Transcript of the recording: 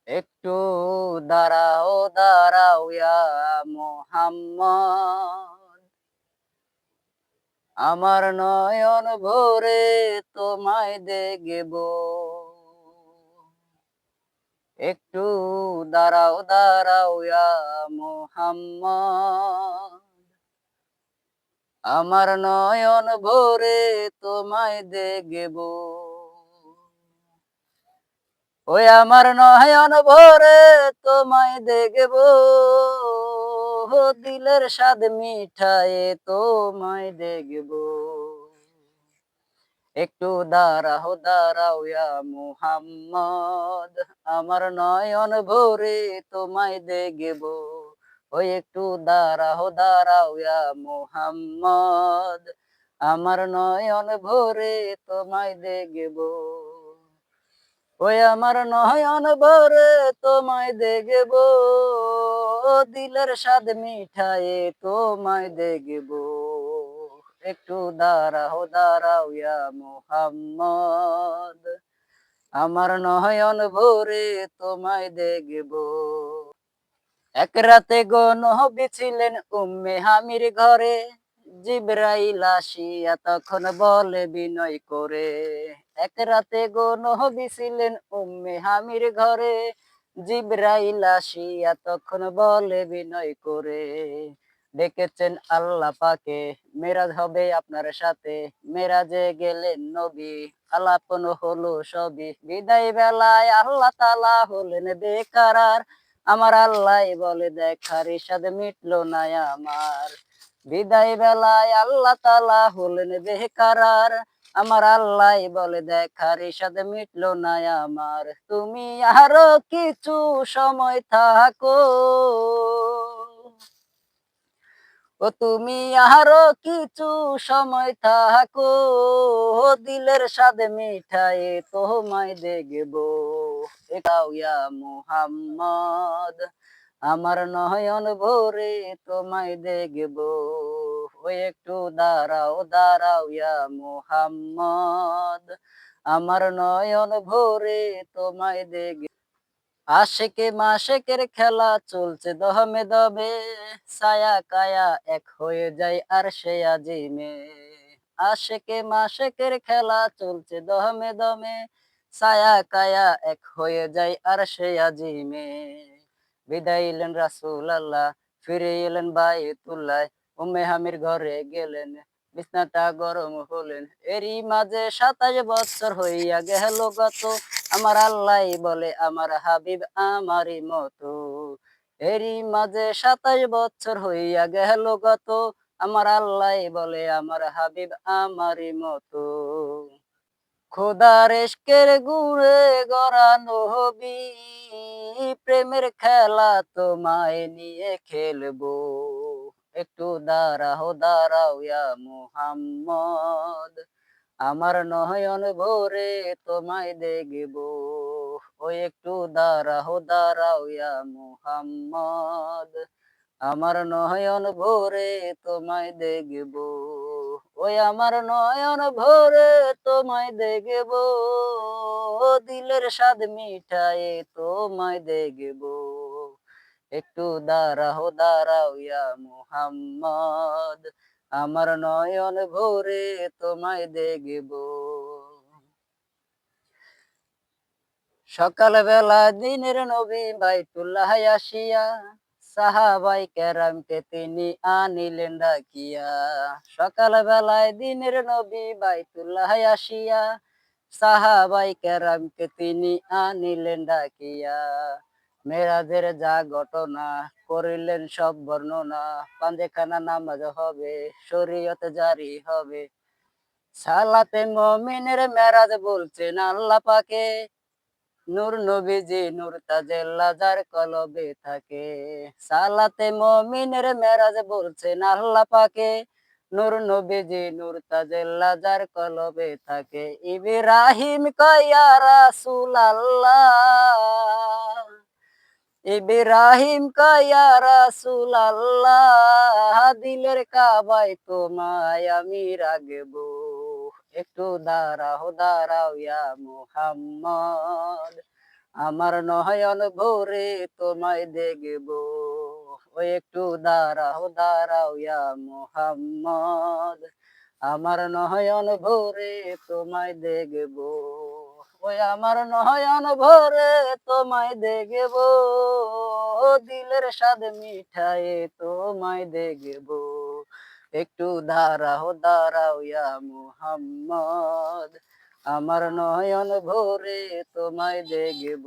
একটু দাঁড়াও দাঁড়াও ইয়া মোহাম্মদ, আমার নয়ন ভরে তোমায় দেখব। একটু দাঁড়াও দাঁড়াও ইয়া মোহাম্মদ, আমার নয়ন ভরে তোমায় দেখব। ওই আমার নয়ন ভরে তোমায় দেখব, দিলের স্বাদ মিঠায়ে তোমায় দেখব। একটু দাঁড়াও দাঁড়াও ইয়া মুহাম্মদ, আমার নয়ন ভরে তোমায় দেখব। ওই একটু দাঁড়াও দাঁড়াও ইয়া মুহাম্মদ, আমার নয়ন ভরে তোমায় দেখব। ওই আমার নয়ন ভরে তোমায় দেখব, দিলের স্বাদ মিঠায়ে তোমায় দেখব। একটু দাঁড়াও দাঁড়াও ইয়া মুহাম্মদ, আমার নয়ন ভরে তোমায় দেখব। এক রাতে গো নবী ছিলেন উম্মে হামির ঘরে, জিবরাইল আসিয়া তখন বলে বিনয় করে। এক রাতে গো নবী ছিলেন উম্মে হামির ঘরে, জিবরাইল আসিয়া তখন বলে বিনয় করে। ডেকেছেন আল্লাহ পাকে, মেরাজ হবে আপনার সাথে, মেরাজে গেলেন নবী, আলাপন হলো সবই। বিদায় বেলায় আল্লাহ তাআলা হলেন বেকারার, আমার আল্লাহ বলে দেখার ইরশাদ মিটলো না আমার। বিদায় বেলায় আল্লাহ তাআলা হলেন বেকারার, আমার আল্লাহ বলে দেখার ইরশাদ মিটলো না আমার। তুমি আরো কিছু সময় থাকো, ও তুমি আরো কিছু সময় থাকো, দিলের স্বাদ মিঠায়ে তোমায় দেখব। এটাও ইয়া মুহাম্মদ, আমার নয়ন ভরে তোমায় দেখব। ওই একটু দাঁড়াও দাঁড়াও ইয়া মুহাম্মদ, আমার নয়ন ভরে তোমায় দেখব। আশেকে মাশেকের খেলা চলছে দহমে দমে, ছায়া কায়া এক হয়ে যায় আর সে আজিমে। আশেকে মাশেকের খেলা চলছে দহমে দমে, ছায়া কায়া এক হয়ে যায় আর সে আজিমে। বিদায় এলেন রাসূল আল্লাহ, ফিরে এলেন বাইতুল্লাহ, উম্মে হামির ঘরে গেলেন, বিছনাটা গরম হলেন। এরই মাঝে ২৭ বছর হইয়া গেল গত, আমার আল্লাহ বলে আমার হাবিব আমারই মতো। এরই মাঝে ২৭ বছর হইয়া গেল গত, আমার আল্লাহ বলে আমার হাবিব আমারই মতো। খোদার ইশকের গুণে গড়া নবী, প্রেমের খেলা তোমায় নিয়ে খেলবো। একটু দাঁড়াও দাঁড়াও ইয়া মুহাম্মদ, আমার নয়ন ভরে তোমায় দেখব। ওই একটু দাঁড়াও দাঁড়াও ইয়া মুহাম্মদ, আমার নয়ন ভরে তোমায় দেখব। ওই আমার নয়ন ভরে তোমায় দেখব, দিলের স্বাদ মিঠায়ে তোমায় দেখব। একটু দাঁড়াও দাঁড়াও ইয়া মুহাম্মদ, আমার নয়ন ভরে তোমায় দেখব। সকালবেলা দিনের নবী বাইতুল্লাহ আসিয়া, সাহাবাই কেরামকে তিনি আনিলেন ডাকিয়া। সকালবেলায় দিনের নবী বাইতুল্লাহ আসিয়া, সাহাবাই কেরামকে তিনি আনিলেন ডাকিয়া। মেরাজের যা ঘটনা করিলেন সব বর্ণনা, পাঞ্জেখানা নামাজ হবে, শরীয়ত জারি হবে। সালাতে মুমিনের মেরাজ বলছেন আল্লাহ পাকে, নূর নবীজি নূর তাজেল্লা যার কলবে থাকে। সালাতে মুমিনের মেরাজ বলছেন আল্লাহ পাকে, নূর নবীজি নূর তাজেল্লা যার কলবে থাকে। ইব্রাহিম কয় ইয়া রাসূলাল্লাহ, ইব্রাহিম কয় ইয়া রাসূলাল্লাহ, দিলের কাবায় তোমায় আমি রাখবো। একটু দাঁড়াও দাঁড়াও ইয়া মুহাম্মদ, আমার নয়ন ভরে তোমায় দেখব, ও একটু দাঁড়াও দাঁড়াও ইয়া মুহাম্মদ, আমার নয়ন ভরে তোমায় দেখব, ওই আমার নয়ন ভরে তোমায় দেখব, দিলের স্বাদ মিঠায়ে তোমায় দেখব, একটু দাঁড়াও দাঁড়াও ইয়া মুহাম্মদ, আমার নয়ন ভরে তোমায় দেখব।